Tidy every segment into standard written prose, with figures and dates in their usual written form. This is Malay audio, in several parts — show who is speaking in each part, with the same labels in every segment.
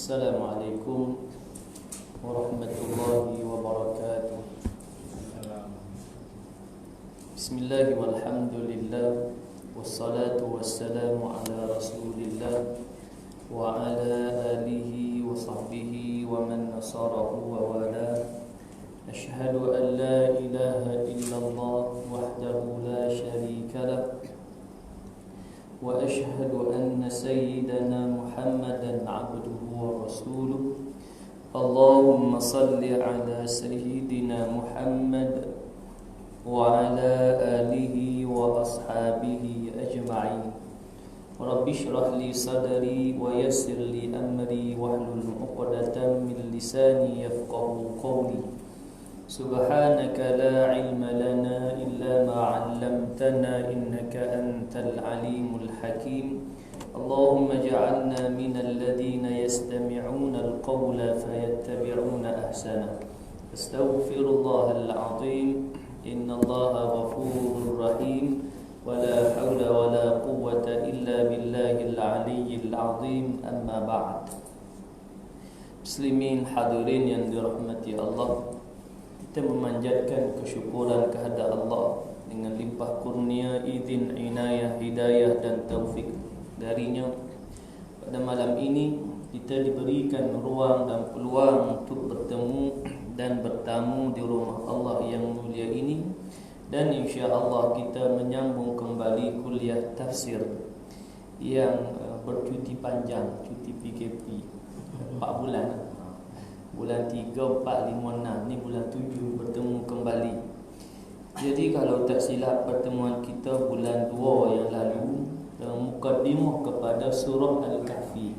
Speaker 1: Assalamualaikum warahmatullahi wabarakatuh. Bismillah walhamdulillah, wassalatu wassalamu ala rasulillah wa ala alihi wa sahbihi wa man nasarahu wa wala. Ashhadu an la ilaha illallah wahdahu la sharika lah, wa ashhadu anna sayyidana Muhammadan abduhu wa rasuluh. Allahumma salli ala sayyidina Muhammad wa ala alihi wa ashabihi ajma'in. Rabbi shrah li sadri wa yassir li amri wahlul 'uqdatam min lisani yafqahu qawli. Subhanaka la ilma lana illa ma 'allamtana innaka antal alimul hakim. Allahumma ij'alna minal ladhina yastami'una al-qawla fayattabi'una ahsana. Astaghfirullahal 'azim. Innallaha ghafurur rahim. Wala hawla wala quwwata illa billahil 'aliyyil 'azim. Amma ba'd. Muslimin hadirin yang dirahmati Allah, kita memanjatkan kesyukuran kehadrat Allah dengan limpah kurnia, izin, inayah, hidayah dan taufik darinya. Pada malam ini kita diberikan ruang dan peluang untuk bertemu dan bertamu di rumah Allah yang mulia ini, dan insya-Allah kita menyambung kembali kuliah tafsir yang bercuti panjang, cuti PKP 4 bulan. Bulan 3, 4, 5, 6 ni bulan 7 bertemu kembali. Jadi kalau tak silap pertemuan kita bulan 2 yang lalu mukadimah kepada surah Al-Kahfi.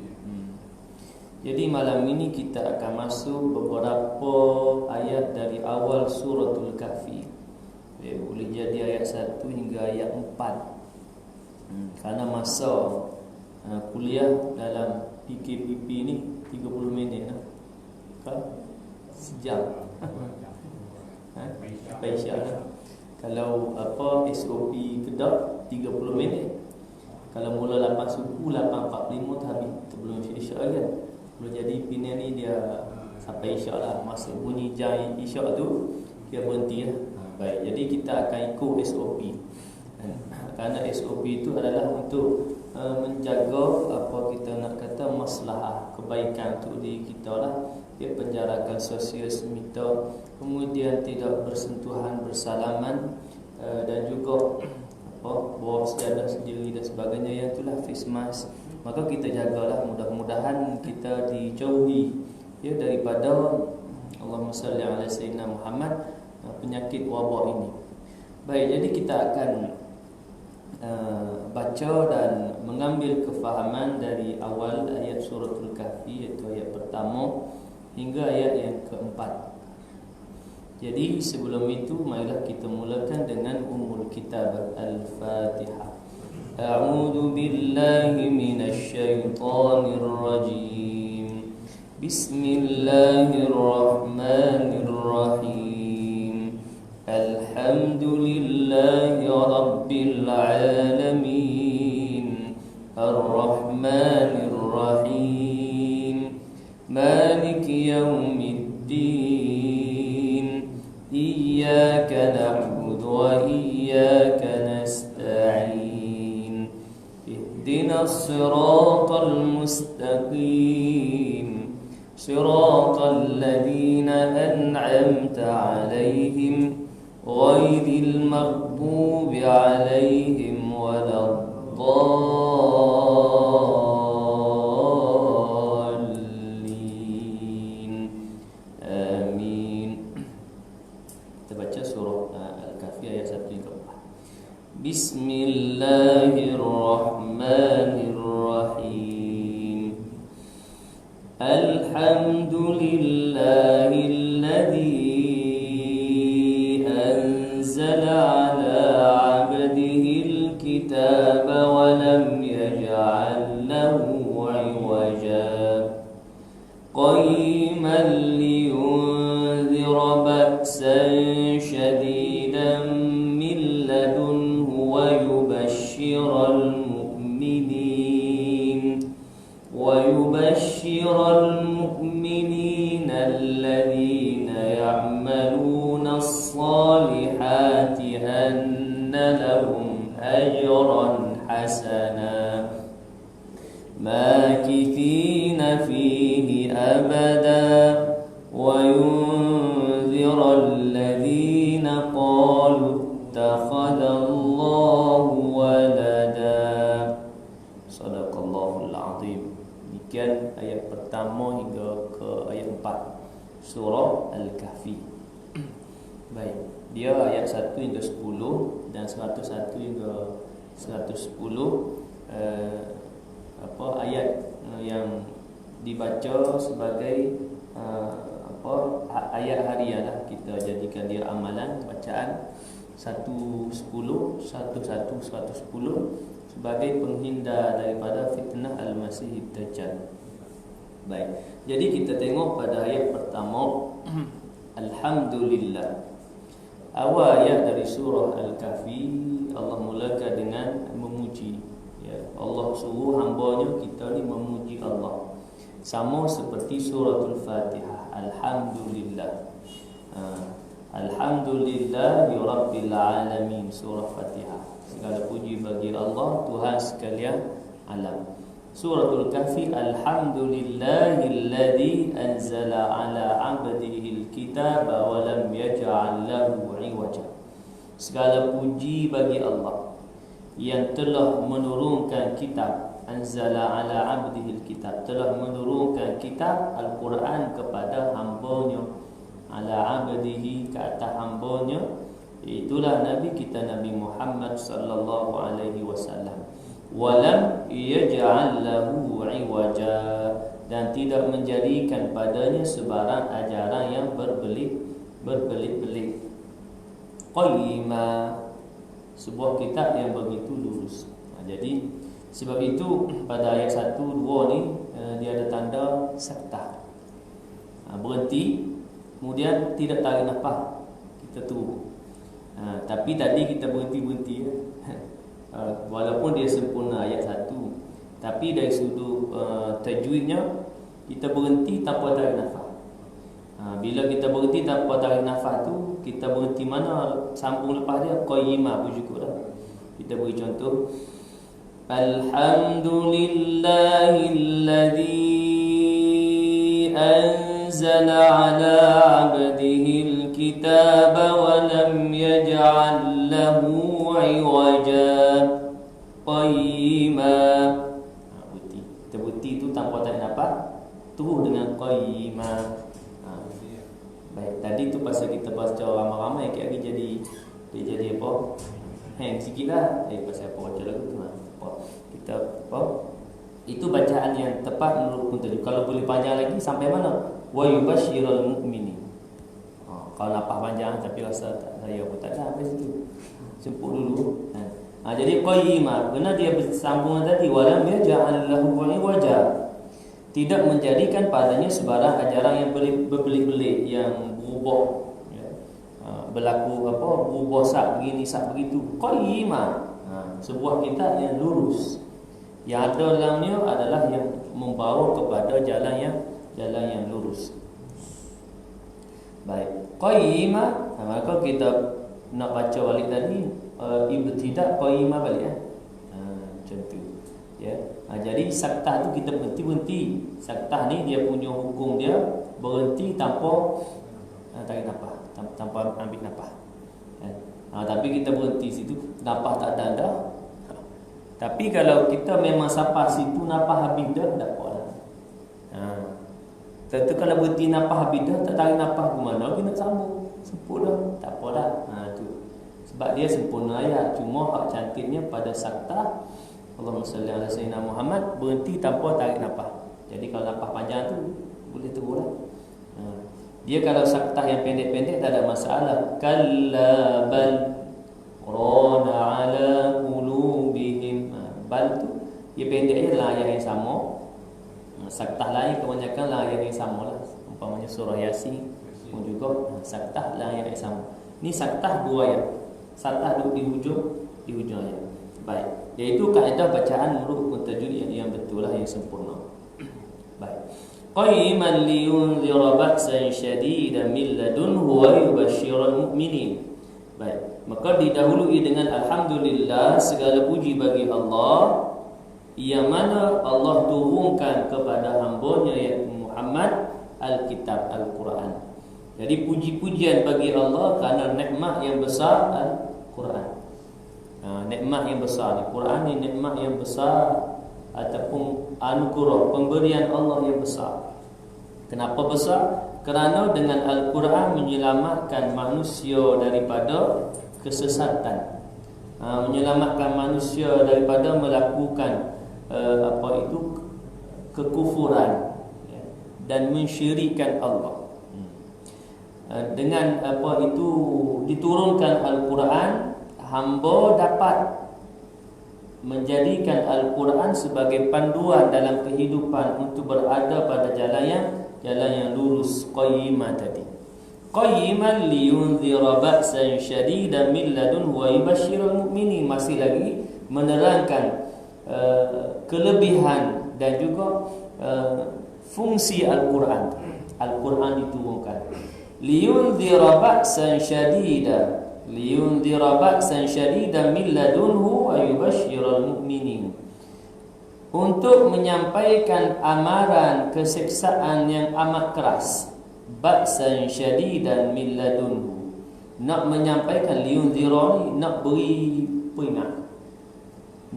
Speaker 1: Jadi malam ini kita akan masuk beberapa ayat dari awal suratul Kahfi. Boleh jadi ayat 1 hingga ayat 4. Karena masa kuliah dalam PKPP ni 30 minit kan? Sejam. Paisya lah. Kalau SOP Kedah 30 minit. Kalau mula 8 suku 8.45 tu habis sebelum isyak kan. Kalau jadi pinian ni dia sampai isyak lah. Masa bunyi jam isyak tu dia berhenti lah. Baik, jadi kita akan ikut SOP. Kerana SOP itu adalah untuk menjaga apa kita nak kata maslahah, kebaikan untuk diri kita lah. Dia penjarakan sosial semita, kemudian tidak bersentuhan, bersalaman, dan juga bawa sejadah sendiri dan sebagainya. Yang itulah face mask. Maka kita jagalah, mudah-mudahan kita dijauhi ya daripada, Allahumma salli ala sayyidina Muhammad, penyakit wabak ini. Baik, jadi kita akan baca dan mengambil kefahaman dari awal ayat suratul Kahfi, iaitu ayat pertama hingga ayat yang keempat. Jadi sebelum itu marilah kita mulakan dengan ummul kitab Al-Fatihah. A'udzu billahi minasy syaithanir rajim. Bismillahirrahmanirrahim. Alhamdulillahi rabbil alamin. Ar-Rahmanir Rahim. Maliki yaumiddin. Iyyaka na'budu wa iyyaka nasta'in. Ihdinas siratal mustaqim. Siratal ladzina an'amta 'alaihim ghairil maghdubi 'alaihim waladdallin. Amin. Kita baca surah Al-Kahfi ayat 1 hingga 4. Bismillahirrahmanirrahim. Alhamdulillahilladzi anzala ala 'abdihil kitaba wa lam yaj'al lahu 'iwaja qayyiman liyunzira ba'san shadidan min ladunhu wa yubashshiral mu'minin ويبشر لهم أجرا حسنا ماكثين فيه أبدا وينذر الذين قالوا اتخذ الله ولدا. Sadaqallahul azim. Demikian ayat pertama hingga ke ayat 4 surah Al-Kahfi. Baik, dia ayat 1 hingga 10 dan 101 hingga 110 ayat yang dibaca sebagai ayat harian lah. Kita jadikan dia amalan bacaan 110 sebagai penghindar daripada fitnah Al-Masih Dajjal. Baik, jadi kita tengok pada ayat pertama Alhamdulillah. Awal ayat dari surah Al-Kahfi, Allah mulakan dengan memuji, ya. Allah suruh hamba-Nya kita ni memuji Allah. Sama seperti suratul Fatihah, Alhamdulillah. Alhamdulillahi Rabbil Alamin, surah Fatihah. Segala puji bagi Allah, Tuhan sekalian alam. Suratul Kahfi, Alhamdulillahilladzi anzala ala 'abdihi al-kitaba wa lam yaj'al lahu 'iwaja. Segala puji bagi Allah yang telah menurunkan kitab, anzala ala 'abdihi al-kitab, telah menurunkan kitab Al-Quran kepada hamba-Nya, ala 'abdihi, ke atas hamba-Nya, itulah Nabi kita Nabi Muhammad sallallahu alaihi wasallam. Walam yaj'al lahu 'iwaja, dan tidak menjadikan padanya sebarang ajaran yang berbelit-belit. Qayyima, sebuah kitab yang begitu lurus. Jadi sebab itu pada ayat 1 2 ni dia ada tanda saktah. Berhenti, kemudian tidak tarik nafas, kita tunggu. Tapi tadi kita berhenti ya. Walaupun dia sempurna ayat 1, tapi dari sudut tajwidnya kita berhenti tanpa tarik nafas. Bila kita berhenti tanpa tarik nafas tu, kita berhenti mana, sambung lepas dia qayyimah pun cukup dah. Kita beri contoh, Alhamdulillahilladzi anzala ala 'abdihi al-kitaba wa lam yaj'al lahu 'iwaja qayyima. Kita berhenti tu tanpa tarik nafas, terus dengan qayyima. Baik, tadi tu pasal kita baca ramai-ramai, lagi dia jadi apa? Hang sikit lah. Pasal apa baca lagu tu lah. Kita itu bacaan yang tepat menurut Kuntajuk. Kalau boleh panjang lagi sampai mana? Wa yubashshirul mu'minin. Kalau nafas panjang tapi rasa saya pun tak ada sampai situ. Sempur dulu. Jadi qayyimah, kena dia bersambung tadi, walam yaj'al lahu 'iwaja, tidak menjadikan padanya sebarang ajaran yang berbelit-belit, yang berubah, ya. Berlaku berubah sak begini sak begitu. Qayyimah, sebuah kitab yang lurus, yang ada dalamnya adalah yang membawa kepada jalan yang lurus. Baik, qayyimah, maka kita nak baca balik tadi ibtidak qayyimah balik ya. Macam tu. Ya. Jadi saktah tu kita berhenti. Saktah ni dia punya hukum dia berhenti tanpa tarik nafas, tanpa ambil nafas. Tapi kita berhenti situ, nafas tak ada. Tapi kalau kita memang sampai situ nafas habis dah, tak apa dah. Tentu kalau berhenti nafas habis dah, tak tarik nafas ke mana lagi nak sambung. Sempurna, tak apa dah. Tu. Sebab dia sempurna ayat. Cuma hak cantiknya pada saktah, Allahumma salli ala sayyidina Muhammad, berhenti tanpa tarik nafas. Jadi kalau nafas panjang tu boleh terus lah. Dia kalau saktah yang pendek-pendek tak ada masalah. Kalla bal rana ala qulubihim. Bal tu dia pendek je lah, ayat yang sama. Saktah lain kebanyakan lah ayat yang sama lah. Umpamanya surah Yasin pun juga saktah lah ayat yang sama. Ni saktah 2 ayat. Saktah duduk di hujung ayat. Baik, iaitu kaedah bacaan menurut Kuntajuk yang betul lah, yang sempurna. Baik. Qayyiman liyunzira ba'san syadidan min ladunhu wa yubashshiral mu'minin. Baik. Maka didahului dengan alhamdulillah, segala puji bagi Allah yang mana Allah turunkan kepada hamba-Nya iaitu Muhammad Alkitab Al-Quran. Jadi puji-pujian bagi Allah kerana nikmat yang besar Al-Quran. Nikmat yang besar ni, Quran ni nikmat yang besar ataupun anugerah, pemberian Allah yang besar. Kenapa besar? Kerana dengan Al-Quran menyelamatkan manusia daripada kesesatan, menyelamatkan manusia daripada melakukan kekufuran, dan mensyirikkan Allah. Dengan diturunkan Al-Quran, hamba dapat menjadikan Al-Quran sebagai panduan dalam kehidupan untuk berada pada jalan yang lurus. Qayyiman tadi, qayyiman liyunzira ba'san syadidan min ladunhu wa yubashshiral mu'minin, masih lagi menerangkan kelebihan dan juga fungsi Al-Quran. Al-Quran diturunkan liyunzira ba'san syadidan min ladunhu wa yubashshiral mu'minin, untuk menyampaikan amaran keseksaan yang amat keras. Ba'san syadidan min ladunhu, nak menyampaikan, liyunzira ni nak beri peringat,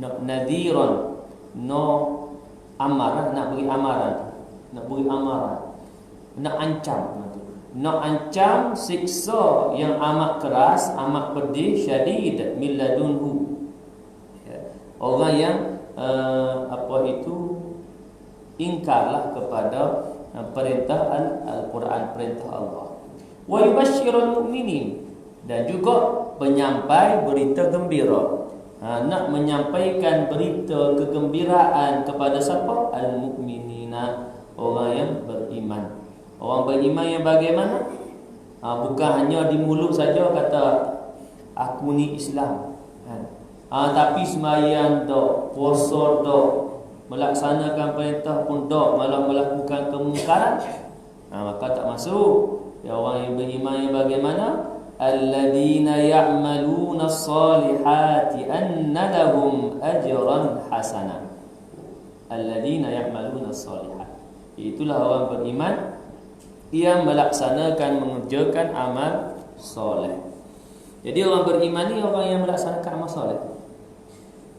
Speaker 1: nak nadhiran, nak amaran, nak beri amaran, nak ancam siksa yang amat keras, amat pedih. Syadid min ladunhu, orang yang ingkarlah kepada perintah Al-Quran, perintah Allah. Wa yubashshirul mu'minin, dan juga penyampai berita gembira. Nak menyampaikan berita kegembiraan kepada siapa? Al-mu'minina, orang yang beriman. Orang beriman yang bagaimana? Bukan hanya di mulut saja kata aku ni Islam, tapi sembahyang tak, puasa tak, melaksanakan perintah pun tak, malah melakukan kemungkaran, maka tak masuk. Orang yang beriman yang bagaimana? Alladzina ya'maluna as-salihati anna lahum ajran hasanah. Alladzina ya'maluna as-salihat, itulah orang beriman yang melaksanakan, mengerjakan amal soleh. Jadi orang beriman ni orang yang melaksanakan amal soleh.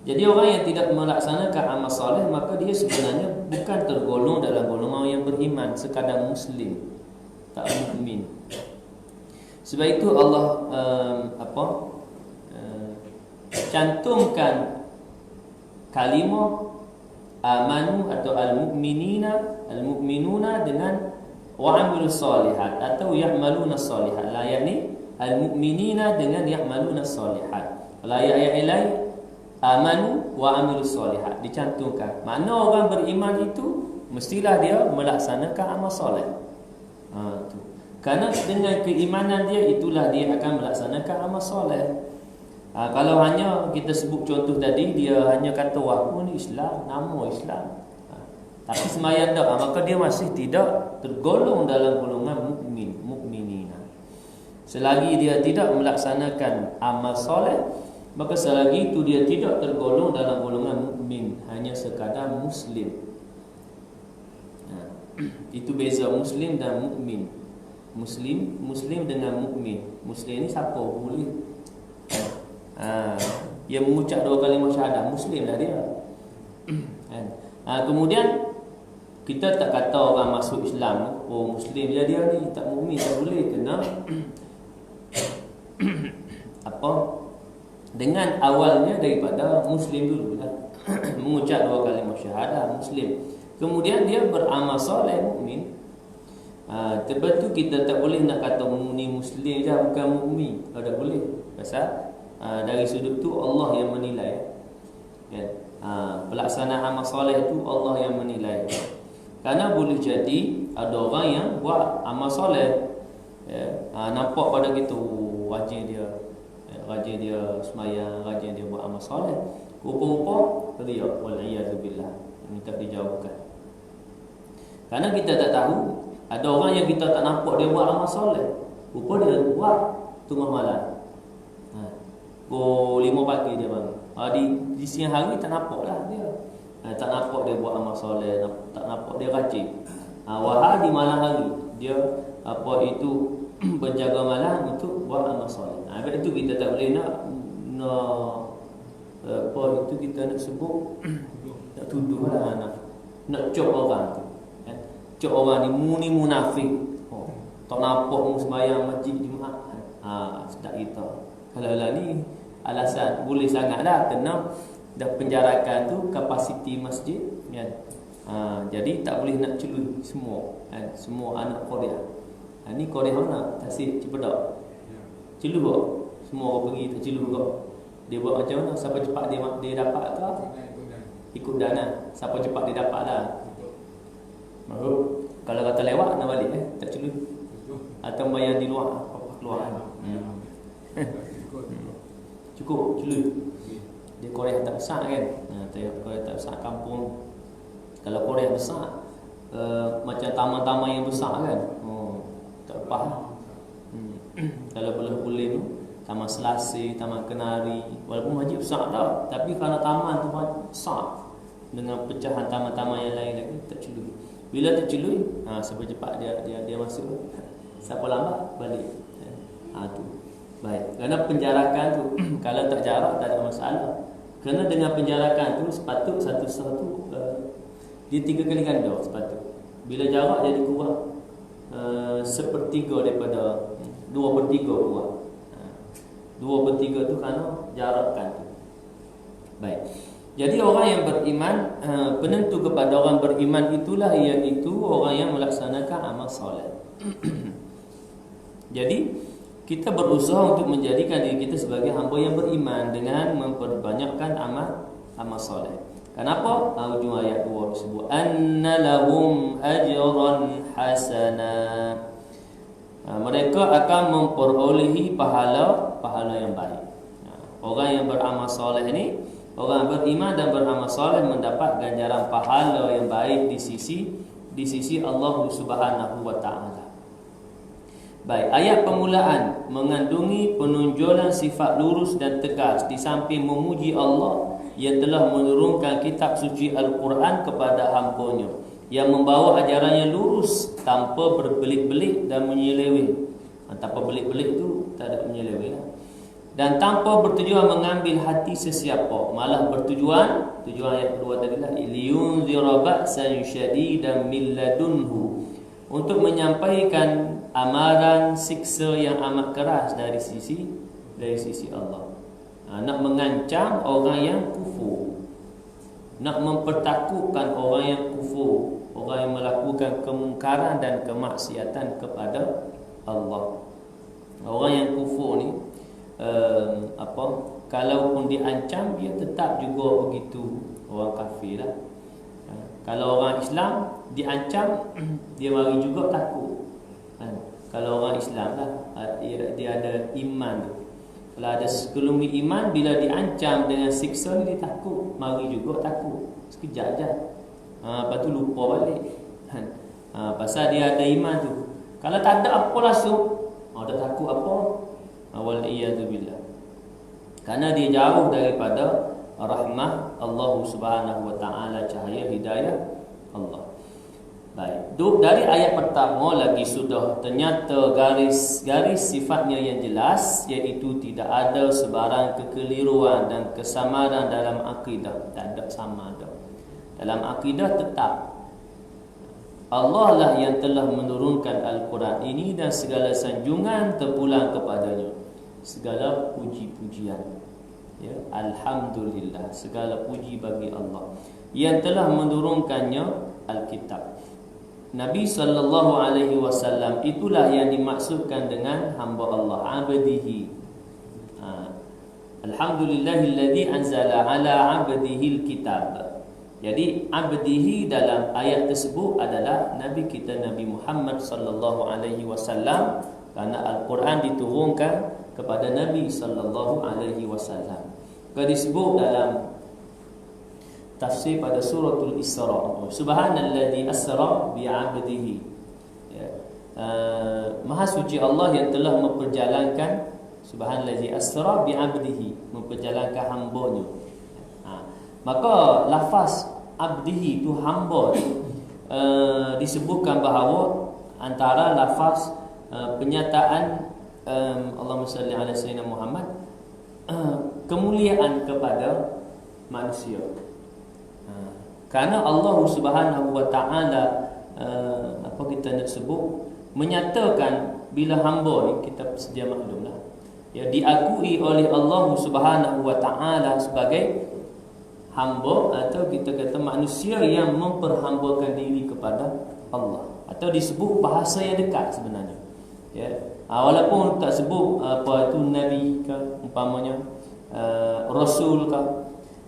Speaker 1: Jadi orang yang tidak melaksanakan amal soleh, maka dia sebenarnya bukan tergolong dalam golongan yang beriman, sekadar muslim, tak mukmin. Sebab itu Allah cantumkan kalimah amanu atau al-mu'minuna dengan wa'amilus solihat atau ya'maluna solihat. Layak ni al-mu'minina dengan ya'maluna solihat. Layak yang lain amanu wa'amilus solihat, dicantumkan. Makna orang beriman itu mestilah dia melaksanakan amal soleh. Kerana dengan keimanan dia, itulah dia akan melaksanakan amal soleh. Kalau hanya kita sebut contoh tadi, dia hanya kata wah ni Islam, nama Islam, tapi sembahyang tak, maka dia masih tidak tergolong dalam golongan mukminina. Selagi dia tidak melaksanakan amal soleh, maka selagi itu dia tidak tergolong dalam golongan mukmin, hanya sekadar muslim. Itu beza muslim dan mukmin. Muslim dengan mukmin. Muslim ni siapa boleh yang mengucap 2 kalimah syahadah, muslim lah dia. Kemudian kita tak kata orang masuk Islam, oh muslim je dia ni, tak mukmin, tak boleh. Kena dengan awalnya daripada muslim dulu lah. Mengucap 2 kalimah syahadah, muslim. Kemudian dia beramal soleh, mukmin. Sebab tu kita tak boleh nak kata ni muslim je, bukan mukmin. Tak boleh. Pasal dari sudut tu Allah yang menilai, kan? Pelaksanaan amal soleh tu Allah yang menilai. Kerana boleh jadi ada orang yang buat amal soleh, nampak pada kita rajin dia sembahyang, rajin dia buat amal soleh, rupa-rupa riya, wal iyad billah, minta dijauhkan. Kerana kita tak tahu, ada orang yang kita tak nampak dia buat amal soleh, rupa dia buat tengah malam. Pukul 5 pagi dia bangun. Di siang hari tak nampak lah dia. Tak nampak dia buat amal soleh, tak nampak dia rajin. Wahai di malam hari dia berjaga malam untuk buat amal soleh. Sebab itu kita tak boleh nak kita nak sebut nak tuduh lah, nak cop orang tu. Cop orang ni munafik. Tak nampak mu sembahyang masjid Jumaat. Sedap kita. Kalau ni alasan boleh sangatlah kena dah penjarakan tu kapasiti masjid kan. Jadi tak boleh nak celui semua kan, semua anak Korea. Ni Korea mana? Tasik Cipedak. Celui kok. Semua orang pergi tak celui kok. Dia buat macam mana? Siapa cepat dia dapat ke? Ikut dana. Siapa cepat dia dapat lah. Kalau kata lewat nak balik tak celui. Atau bayar di luar, keluar. Cukup celui. Di Korea tak besar kan. Korea tak besar kampung. Kalau Korea besar macam taman-taman yang besar kan. Tak faham. Kalau boleh tu Taman Selasih, Taman Kenari, walaupun masjid besar dah, tapi kerana taman tu besar dengan pecahan taman-taman yang lain lagi tak celui. Bila tak celui, siapa cepat dia masuk. Siapa lambat balik. Tu. Baik. Kerana penjarakan tu kalau tak jarak tak ada masalah. Kerana dengan penjarakan tu sepatut satu dia 3 kali ganda sepatut. Bila jarak jadi kurang 1/3 daripada 2/3 kurang. 2/3 tu kerana jarakkan tu. Baik. Jadi orang yang beriman, penentu kepada orang beriman itulah iaitu orang yang melaksanakan amal soleh. Jadi kita berusaha untuk menjadikan diri kita sebagai hamba yang beriman dengan memperbanyakkan amal soleh. Kenapa? Ujung ayat 2 disebut anna lahum ajran hasana. Mereka akan memperolehi pahala yang baik. Orang yang beramal soleh ni, orang beriman dan beramal soleh mendapat ganjaran pahala yang baik di sisi Allah Subhanahu wa taala. Baik, ayat permulaan mengandungi penonjolan sifat lurus dan tegas di samping memuji Allah yang telah menurunkan kitab suci Al-Quran kepada hamba-Nya yang membawa ajaran yang lurus tanpa berbelit-belit dan menyeleweng. Tanpa belit-belit tu tak ada menyeleweng dan tanpa bertujuan mengambil hati sesiapa, malah tujuan ayat kedua tadi lah, liyunzira ba'san syadidan min ladunhu, untuk menyampaikan amaran siksa yang amat keras dari sisi Allah. Nak mengancam orang yang kufur, nak mempertakutkan orang yang kufur, orang yang melakukan kemungkaran dan kemaksiatan kepada Allah. Orang yang kufur ni kalaupun diancam dia tetap juga begitu orang kafir lah. Kalau orang Islam diancam dia mari juga takut. Kalau orang Islam lah dia ada iman tu. Kalau ada sekelumit iman, bila diancam dengan siksa ni dia takut, mari juga takut. Sekejap je. Lepas tu lupa balik. Pasal dia ada iman tu. Kalau tak ada apa langsung, dah takut apa? Wal-iyadzubillah. Kerana dia jauh daripada rahmah Allah Subhanahu wa taala, cahaya hidayah Allah. Baik. Dari ayat pertama lagi sudah ternyata garis sifatnya yang jelas, iaitu tidak ada sebarang kekeliruan dan kesamaran dalam akidah. Tak ada sama ada. Dalam akidah tetap Allah lah yang telah menurunkan Al-Quran ini dan segala sanjungan terpulang kepadanya. Segala puji-pujian, ya, alhamdulillah, segala puji bagi Allah yang telah menurunkannya Alkitab. Nabi SAW itulah yang dimaksudkan dengan hamba Allah, abdihi. Alhamdulillahilladzi anzala ala abdihi alkitab. Jadi abdihi dalam ayat tersebut adalah Nabi kita Nabi Muhammad SAW, kerana Al-Quran diturunkan kepada Nabi SAW. Kalau disebut dalam tafsir pada suratul Isra, subhanalladzi asra bi'abdihi, ya. Maha suci Allah yang telah memperjalankan Subhanallazi asra bi 'abdihi, memperjalankan hamba-Nya. Maka lafaz abdihi itu hamba disebutkan bahawa antara lafaz penyataan Allahumma salli ala sayyidina Muhammad, kemuliaan kepada manusia. Kerana Allah Subhanahu wa taala apa kita nak sebut, menyatakan bila hamba ni, kita sedia maklumlah, ya, diakui oleh Allah Subhanahu wa taala sebagai hamba, atau kita kata manusia yang memperhambakan diri kepada Allah, atau disebut bahasa yang dekat sebenarnya, ya. Walaupun tak sebut apa itu nabi ke umpamanya, rasul ke,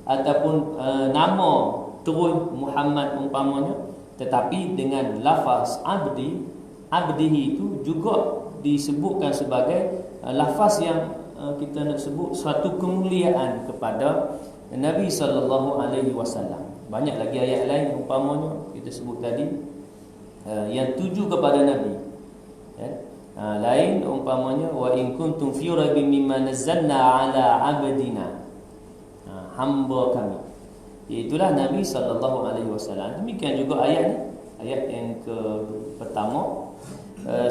Speaker 1: ataupun nama terus Muhammad umpamanya, tetapi dengan lafaz abdihi itu juga disebutkan sebagai lafaz yang kita nak sebut suatu kemuliaan kepada Nabi sallallahu alaihi wasallam. Banyak lagi ayat lain umpamanya kita sebut tadi yang tuju kepada Nabi, ya. Lain umpamanya wa in kuntum fi raibin mimma nazzalna ala abdina, hamba kami, itulah Nabi sallallahu alaihi wasallam. Demikian juga ayat yang pertama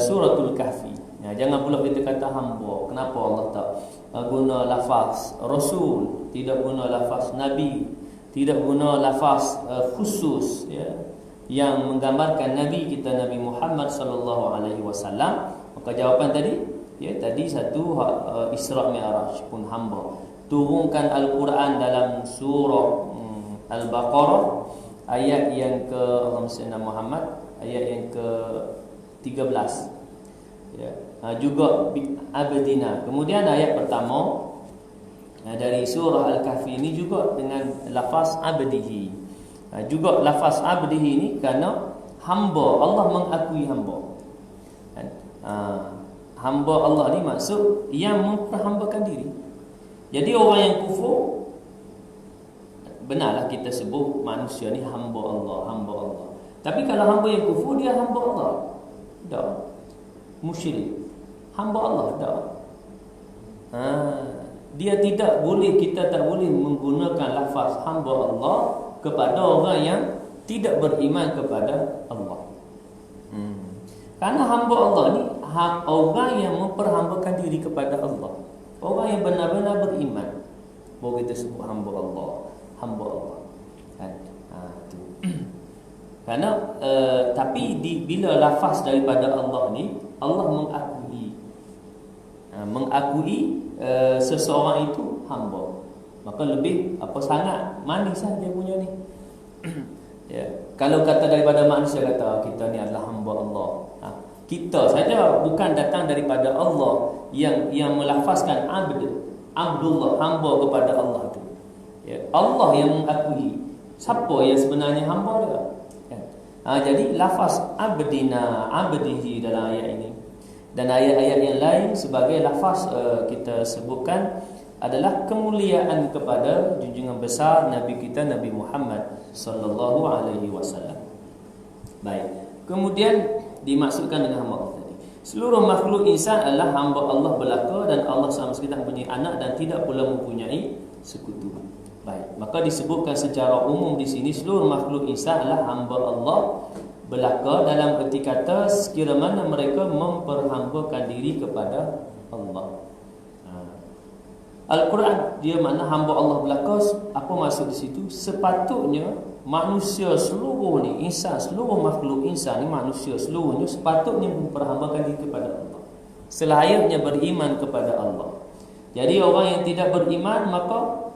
Speaker 1: suratul kahfi. Jangan pula kita kata hamba. Kenapa Allah tak guna lafaz rasul, tidak guna lafaz nabi, tidak guna lafaz khusus, ya, yang menggambarkan nabi kita Nabi Muhammad sallallahu alaihi wasallam? Maka jawapan tadi, ya, tadi satu Isra Mi'raj pun hamba. Turunkan Al-Quran dalam surah Al-Baqarah ayat yang ke Allahumma salli ala Muhammad, ayat yang ke 13, ya. Juga abdina. Kemudian ayat pertama dari surah Al-Kahfi ini juga dengan lafaz abdihi. Juga lafaz abdihi ini kerana hamba, Allah mengakui hamba. Hamba Allah ni maksud yang memperhambakan diri. Jadi orang yang kufur, benarlah kita sebut manusia ni hamba Allah. Tapi kalau hamba yang kufur, dia hamba Allah? Tak. Musyrik, hamba Allah? Tak. Dia tidak boleh, kita tak boleh menggunakan lafaz hamba Allah kepada orang yang tidak beriman kepada Allah. Karena hamba Allah ni orang yang memperhambakan diri kepada Allah, orang yang benar-benar beriman, baru kita sebut hamba Allah. Kan? Itu. Karena tapi bila lafaz daripada Allah ni, Allah mengakui seseorang itu hamba, maka lebih sangat manis dia punya ni. Ya, kalau kata daripada manusia kata kita ni adalah hamba Allah, kita saja bukan datang daripada Allah yang melafazkan Abdullah, hamba kepada Allah itu, ya, Allah yang mengakui siapa yang sebenarnya hamba dia, ya. Jadi lafaz abdihi dalam ayat ini dan ayat-ayat yang lain sebagai lafaz kita sebutkan adalah kemuliaan kepada junjungan besar Nabi kita Nabi Muhammad sallallahu alaihi wasallam. Baik. Kemudian dimaksudkan dengan hamba Allah tadi, seluruh makhluk insan adalah hamba Allah belaka, dan Allah sama sekali tak mempunyai anak dan tidak pula mempunyai sekutu. Baik. Maka disebutkan secara umum di sini seluruh makhluk insan adalah hamba Allah belaka, dalam erti kata sekira mana mereka memperhambakan diri kepada Allah. Al-Quran dia makna hamba Allah belaka. Apa maksud di situ? Sepatutnya manusia seluruh ni, insan, seluruh makhluk insan ni, manusia seluruhnya sepatutnya memperhambakan diri kepada Allah, selayaknya beriman kepada Allah. Jadi orang yang tidak beriman maka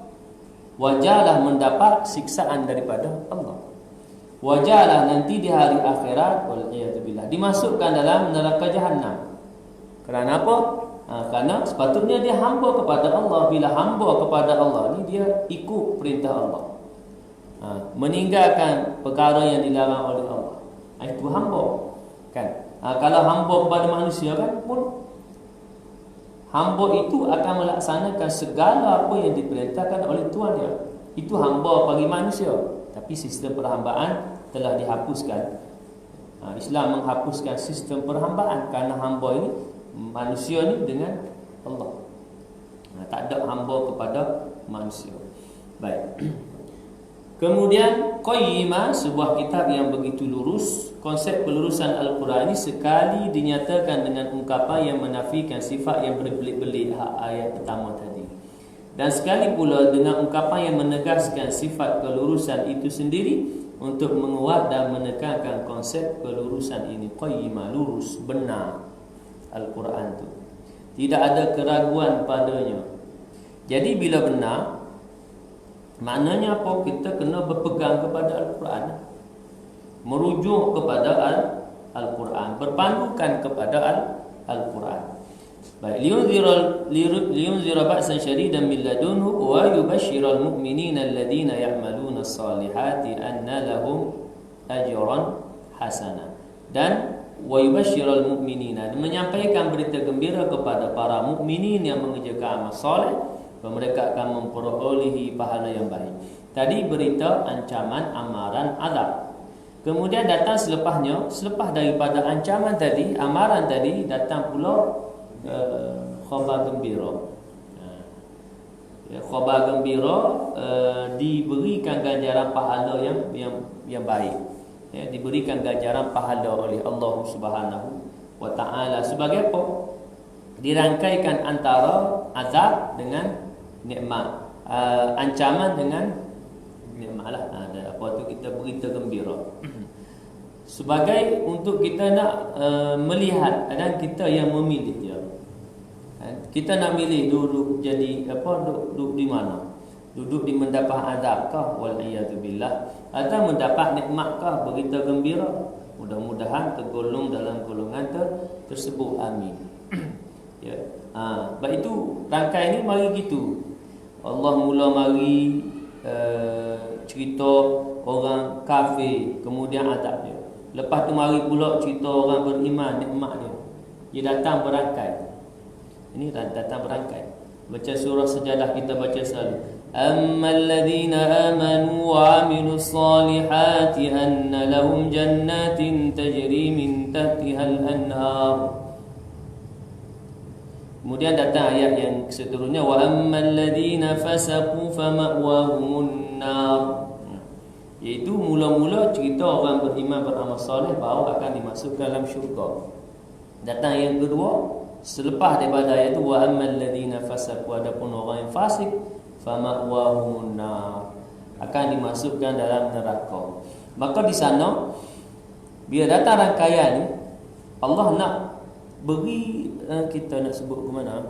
Speaker 1: wajarlah mendapat siksaan daripada Allah. Wajarlah nanti di hari akhirat waliyadzubillah dimasukkan dalam neraka jahanam. Kerana apa? Kerana sepatutnya dia hamba kepada Allah. Bila hamba kepada Allah ni, dia ikut perintah Allah, meninggalkan perkara yang dilarang oleh Allah. Itu hamba, kan? Kalau hamba kepada manusia kan pun, hamba itu akan melaksanakan segala apa yang diperintahkan oleh Tuhan dia. Itu hamba bagi manusia. Tapi sistem perhambaan telah dihapuskan. Islam menghapuskan sistem perhambaan, kerana hamba ini, manusia ni dengan Allah. Tak ada hamba kepada manusia. Baik. Kemudian Qayyimah, sebuah kitab yang begitu lurus. Konsep pelurusan Al-Quran ini sekali dinyatakan dengan ungkapan yang menafikan sifat yang berbelit-belit ayat pertama tadi, dan sekali pula dengan ungkapan yang menegaskan sifat kelurusan itu sendiri untuk menguat dan menekankan konsep kelurusan ini. Qayyimah, lurus, benar Al-Quran itu, tidak ada keraguan padanya. Jadi bila benar, maknanya apa? Kita kena berpegang kepada Al-Quran, merujuk kepada Al-Quran, berpandukan kepada Al-Quran. Baik, liyunzira ba'san syadidan min ladunhu wa yubashshiral mu'minina alladhina ya'maluna as-salihati anna lahum ajran hasana. Dan wa yubashshiral mu'minina, menyampaikan berita gembira kepada para mukminin yang mengerjakan amal soleh, bahawa mereka akan memperolehi pahala yang baik. Tadi berita ancaman, amaran, azab. Kemudian datang selepasnya, selepas daripada ancaman tadi, amaran tadi, datang pula khabar gembira. Khabar gembira diberikan ganjaran pahala yang baik. Diberikan ganjaran pahala oleh Allah Subhanahu wa taala. Sebagai apa? Dirangkaikan antara azab dengan nikmat, ancaman dengan nikmatlah. Apa tu, kita berita gembira. Sebagai untuk kita nak melihat, dan kita yang memilih dia. Kita nak milih duduk jadi apa, duduk di mana? Duduk di mendapat azabkah, wal iyad billah, atau mendapat nikmatkah, berita gembira? Mudah-mudahan tergolong dalam golongan tersebut. Amin. Ya. Baik, itu rangkai ni mari gitu. Allah mula mari cerita orang kafir, kemudian azab dia. Lepas tu mari pula cerita orang beriman, nikmat dia. Dia datang berangkai. Ini datang berangkai. Baca surah Sajadah kita baca selalu. Ammal ladzina amanu wa 'amilus solihati anna lahum jannatin tajri min tahtiha al-anhar. Kemudian datang ayat yang seterusnya, wa ammal ladzina fasaqu fama'wahumun nar. Iaitu mula-mula cerita orang beriman beramal soleh bahawa akan dimasukkan dalam syurga. Datang yang kedua selepas daripada ayat itu, wa ammal ladzina fasaqu, adapun orang yang fasik, fama'wahumun nar, akan dimasukkan dalam neraka. Maka di sana bila datang rangkaian ni, Allah nak beri, kita nak sebut ke mana,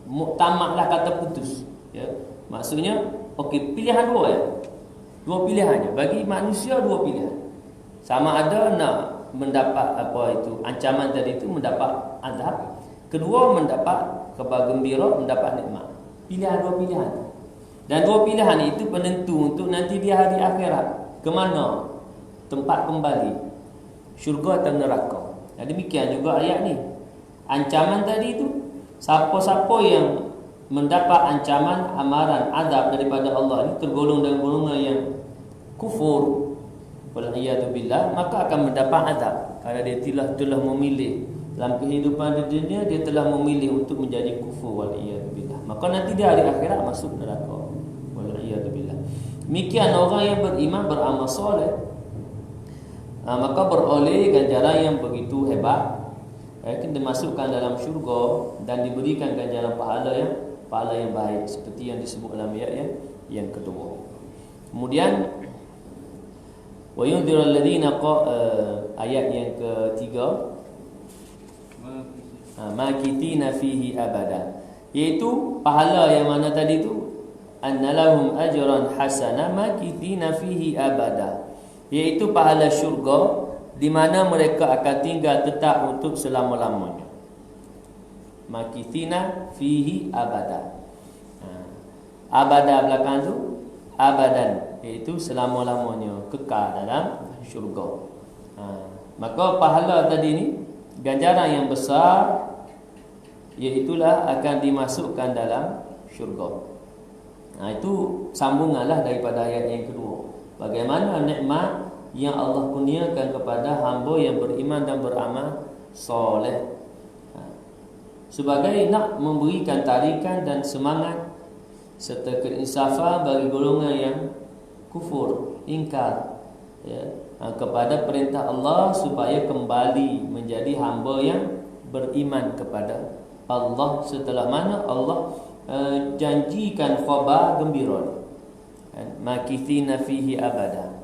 Speaker 1: muktamadlah, kata putus, ya. Maksudnya okey, pilihan dua, ya. Dua pilihannya. Bagi manusia dua pilihan. Sama ada nak mendapat apa itu ancaman tadi itu, mendapat azab. Kedua, mendapat kabar gembira, mendapat nikmat. Pilihan, dua pilihan. Dan dua pilihan itu penentu untuk nanti di hari akhirat ke mana tempat kembali, syurga atau neraka. Demikian juga ayat ni. Ancaman tadi itu, siapa-siapa yang mendapat ancaman, amaran, azab daripada Allah ini tergolong dalam golongan yang kufur, wal'iyadu billah, maka akan mendapat azab. Kerana dia telah memilih dalam kehidupan di dunia, dia telah memilih untuk menjadi kufur, wal'iyadu billah. Maka nanti di hari akhirat masuk neraka, wal'iyadu billah. Demikian orang yang beriman, beramal soleh, maka beroleh ganjaran yang begitu hebat, dimasukkan dalam syurga dan diberikan ganjaran pahala yang baik, seperti yang disebut dalam ayat yang kedua. Kemudian wa yunzirul ladzina ayat yang ketiga, makitina fihi abada, iaitu pahala yang mana tadi tu, annalahum ajran hasana makitina fihi abada, iaitu pahala syurga di mana mereka akan tinggal tetap untuk selama-lamanya. Makithina fihi abada. Abada belakang tu abadan, iaitu selama-lamanya, kekal dalam syurga. Maka pahala tadi ni, ganjaran yang besar, iaitulah akan dimasukkan dalam syurga. Itu sambunganlah daripada ayat yang kedua. Bagaimana nikmat yang Allah kurniakan kepada hamba yang beriman dan beramal soleh. sebagai nak memberikan tarikan dan semangat serta keinsafan bagi golongan yang kufur, ingkar, ya, kepada perintah Allah supaya kembali menjadi hamba yang beriman kepada Allah setelah mana Allah janjikan khabar gembira, makithina fihi abada.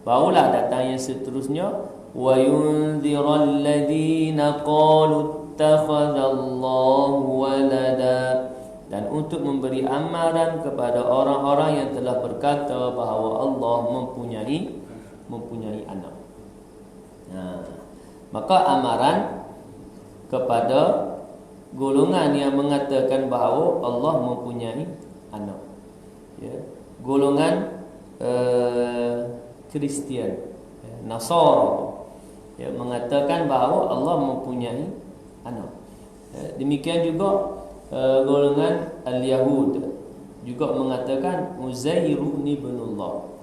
Speaker 1: Barulah datang yang seterusnya, wa yunziral ladina qalu ittakhadallahu walada, dan untuk memberi amaran kepada orang-orang yang telah berkata bahawa Allah mempunyai anak. Maka amaran kepada golongan yang mengatakan bahawa Allah mempunyai anak, ya, golongan Kristian, Nasara, ya, mengatakan bahawa Allah mempunyai anak. Demikian juga golongan Al-Yahud juga mengatakan Uzairu ibnullah,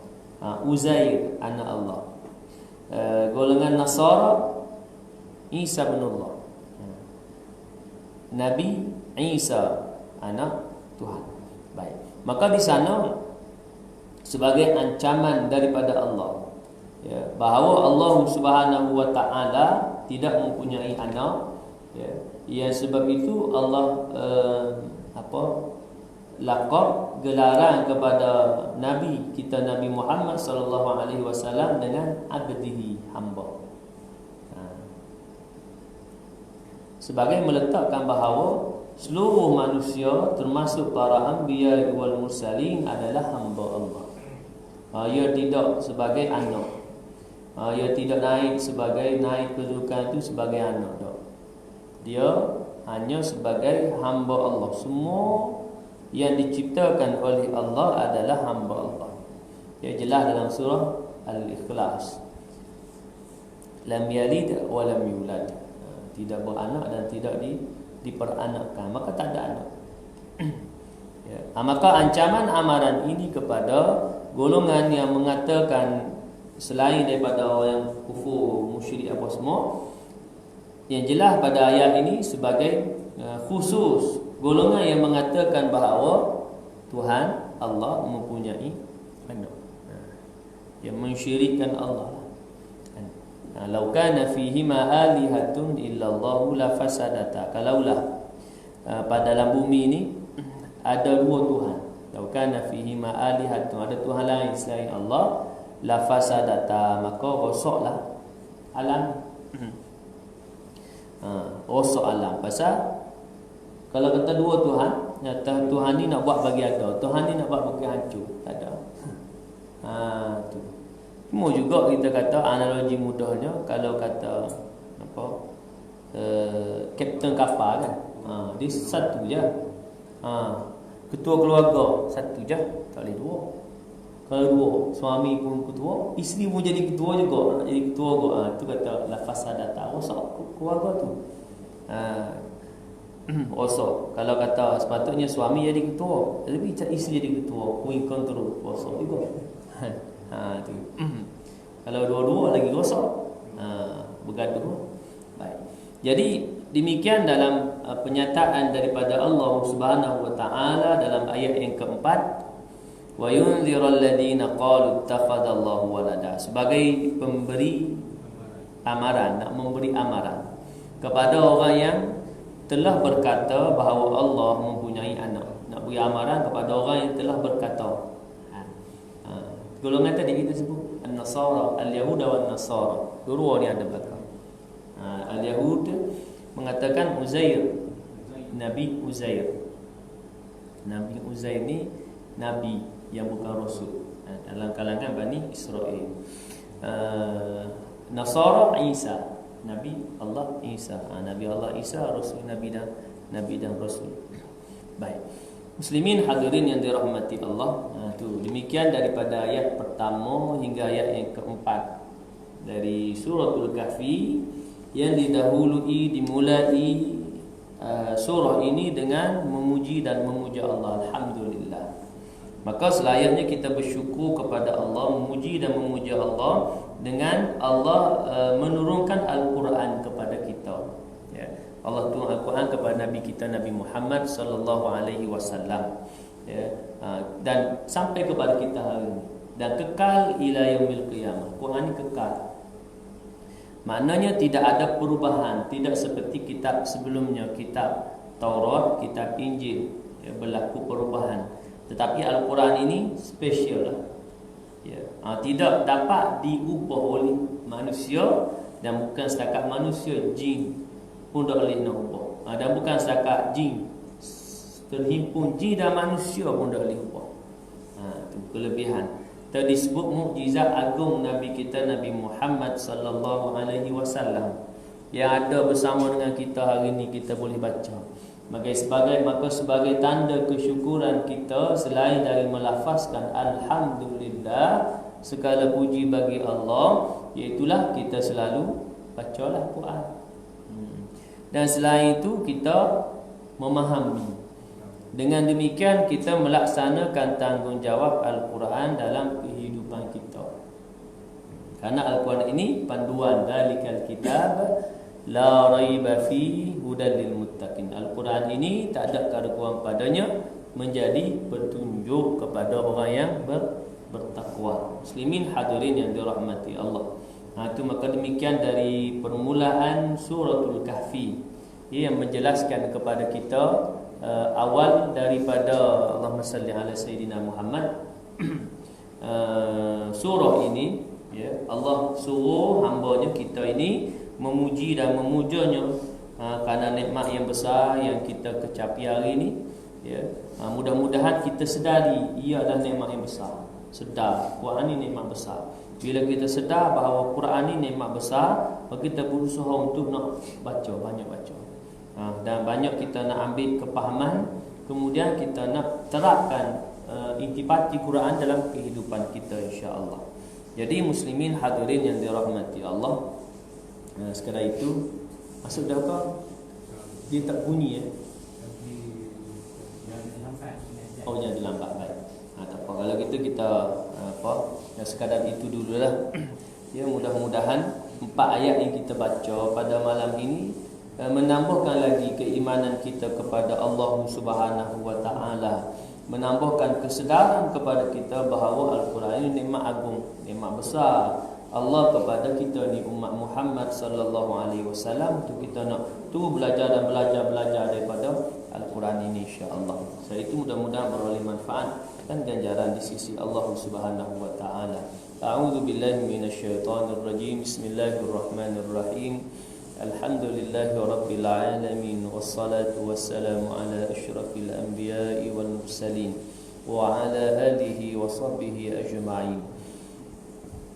Speaker 1: Uzair anak Allah. Golongan Nasara Isa ibnullah, Nabi Isa anak Tuhan. Baik, maka di sana sebagai ancaman daripada Allah, ya, bahawa Allah Subhanahu wa taala tidak mempunyai anak, ya. Yang sebab itu Allah laqab gelaran kepada Nabi kita Nabi Muhammad sallallahu alaihi wasallam dengan abdihi, hamba. Sebagai meletakkan bahawa seluruh manusia termasuk para anbiya wal mursalin adalah hamba Allah. Ia tidak sebagai anak. Ia tidak naik kedudukan itu sebagai anak. Dia hanya sebagai hamba Allah. Semua yang diciptakan oleh Allah adalah hamba Allah. Ia jelas dalam surah Al-Ikhlas. Lam yalid wa lam yulad. Tidak beranak dan tidak diperanakkan, maka tak ada anak. Ya. Maka ancaman amaran ini kepada golongan yang mengatakan selain daripada orang yang kufur, musyrik apa semua, yang jelas pada ayat ini sebagai khusus golongan yang mengatakan bahawa Tuhan Allah mempunyai anak, yang mensyirikkan Allah. Lau kana fihi ma alihatun illallahu la fasadata. Kalaulah pada dalam bumi ini ada dua Tuhan, lau kana fihi ma alihatun, ada Tuhan lain selain Allah, la fasadata, maka rosaklah alam. Rosak alam. Pasal kalau kata dua Tuhan, Tuhan ni nak buat bagi ada, Tuhan ni nak buat bagi hancur, tak ada. Tu. Cuma juga kita kata analogi mudahnya, kalau kata apa, kapten kapal kan, dia satu je. Ketua keluarga satu je, tak boleh dua. Kalau dua, suami pun ketua, isteri pun jadi ketua juga, nak jadi ketua juga. Tu kata la fasadata, rosak keluarga tu. Rosak. Kalau kata sepatutnya suami jadi ketua, tapi isteri jadi ketua, queen control, rosak juga. Tu. Kalau dua-dua lagi rosak, bergaduh. Baik. Jadi demikian dalam penyataan daripada Allah Subhanahu wa taala dalam ayat yang keempat, wa yunziral ladina qalu ittakhadallahu walada, sebagai pemberi amaran, nak memberi amaran kepada orang yang telah berkata bahawa Allah mempunyai anak. Nak beri amaran kepada orang yang telah berkata. Golongan tadi kita sebut An-Nasara, Al-Yahud dan Nasara. Dua ni ada belakang. Al-Yahud mengatakan Uzair, Nabi Uzair. Nabi Uzair ni nabi yang bukan rasul, dalam kalangan Bani Israel. Nasara Isa, Nabi Allah Isa. Nabi Allah Isa, Rasul, Nabi dan Rasul. Baik. Muslimin hadirin yang dirahmati Allah, demikian daripada ayat pertama hingga ayat yang keempat dari suratul Kahfi, yang dimulai surah ini dengan memuji dan memuja Allah. Alhamdulillah. Maka selayaknya kita bersyukur kepada Allah, memuji dan memuja Allah dengan Allah menurunkan Al-Quran kepada kita, ya. Allah turun Al-Quran kepada Nabi kita Nabi Muhammad sallallahu alaihi wasallam, ya. Dan sampai kepada kita hari ini dan kekal ila yaumil qiyamah. Quran ini kekal. Maknanya tidak ada perubahan, tidak seperti kitab sebelumnya, kitab Taurat, kitab Injil, ya, berlaku perubahan. Tetapi Al-Quran ini special lah, ya. Tidak dapat diubah oleh manusia, dan bukan setakat manusia, jin pun tak boleh nak ubah. Dan bukan setakat jin, terhimpun jin dan manusia pun tak boleh ubah. Itu kelebihan. Tadi disebut mukjizat agung Nabi kita Nabi Muhammad sallallahu alaihi wasallam yang ada bersama dengan kita hari ini, kita boleh baca. Maka sebagai tanda kesyukuran kita, selain dari melafazkan alhamdulillah, segala puji bagi Allah, iaitulah kita selalu bacalah Quran. Dan selain itu kita memahami. Dengan demikian kita melaksanakan tanggungjawab Al-Quran dalam kehidupan kita. Karena Al-Quran ini panduan, dalikal kitab la raiba fi hudal lil muttaqin. Al-Quran ini tak ada keraguan padanya, menjadi petunjuk kepada orang yang bertakwa. Muslimin hadirin yang dirahmati Allah. Itu maka demikian dari permulaan suratul Kahfi, yang menjelaskan kepada kita awal daripada Allahumma salli ala Sayyidina Muhammad. Surah ini, ya, Allah suruh hamba-Nya kita ini memuji dan memujanya kerana nikmat yang besar yang kita kecapi hari ini, ya. Mudah-mudahan kita sedari ia adalah nikmat yang besar. Sedar Quran ini nikmat besar. Bila kita sedar bahawa Quran ini nikmat besar, maka kita berusaha untuk nak baca, banyak baca. Dan banyak kita nak ambil kepahaman, kemudian kita nak terapkan intipati Quran dalam kehidupan kita, insya-Allah. Jadi muslimin hadirin yang dirahmati Allah, sekadar itu masuk dah ke? Dia tak bunyi, ya? Oh, jangan lambat, baik. Tak apa. Kalau gitu kita sekadar itu dululah. Ya, mudah-mudahan 4 ayat yang kita baca pada malam ini menambahkan lagi keimanan kita kepada Allah Subhanahu wa taala, menambahkan kesedaran kepada kita bahawa Al-Quran ini nikmat agung, nikmat besar Allah kepada kita ni umat Muhammad sallallahu alaihi wasallam. Tu kita nak belajar dan belajar daripada Al-Quran ini, insya-Allah. Saya itu mudah-mudahan beroleh manfaat dan ganjaran di sisi Allah Subhanahu wa taala. A'udzu billahi minasyaitonir rajim. Bismillahirrahmanirrahim. Alhamdulillahi rabbil alamin, wassalatu wassalamu ala asyrafil anbiya'i wal mursalin wa ala alihi wa sahbihi ajma'in.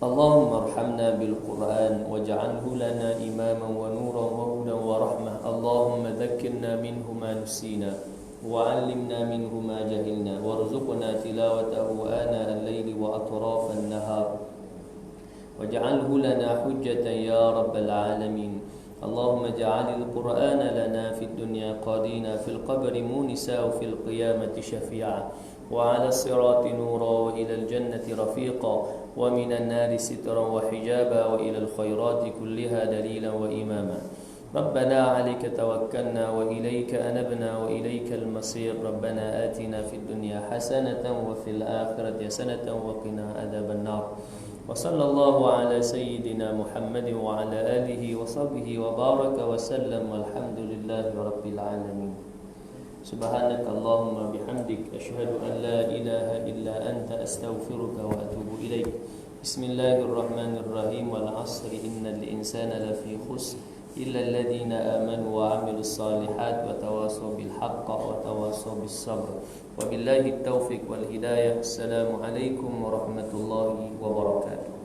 Speaker 1: Allahumma arhamna bil Qur'an waj'alhu lana imaman wa nuran wa hudan wa rahmah. Allahumma dhakkirna minhu ma nusina wa 'allimna minhu ma jahilna warzuqna tilawatahu ana al-laili wa atrafan nahar waj'alhu lana hujjatan ya rabbal alamin. اللهم اجعل القرآن لنا في الدنيا قادينا، في القبر مونسا، وفي القيامة شفيعا، وعلى الصراط نورا، وإلى الجنة رفيقا، ومن النار سترا وحجابا، وإلى الخيرات كلها دليلا وإماما. ربنا عليك توكلنا وإليك أنبنا وإليك المصير. ربنا آتنا في الدنيا حسنة وفي الآخرة حسنة وقنا عذاب النار. وصلى الله على سيدنا محمد وعلى آله وصحبه وبارك وسلم والحمد لله رب العالمين. سبحانك اللهم بحمدك أشهد أن لا إله إلا أنت أستغفرك وأتوب إليك. بسم الله الرحمن الرحيم. والعصر إن الإنسان لفي خسر إلا الذين آمنوا وعملوا الصالحات وتواصوا بالحق وتواصوا بالصبر. وبالله التوفيق والهداية. السلام عليكم ورحمة الله وبركاته.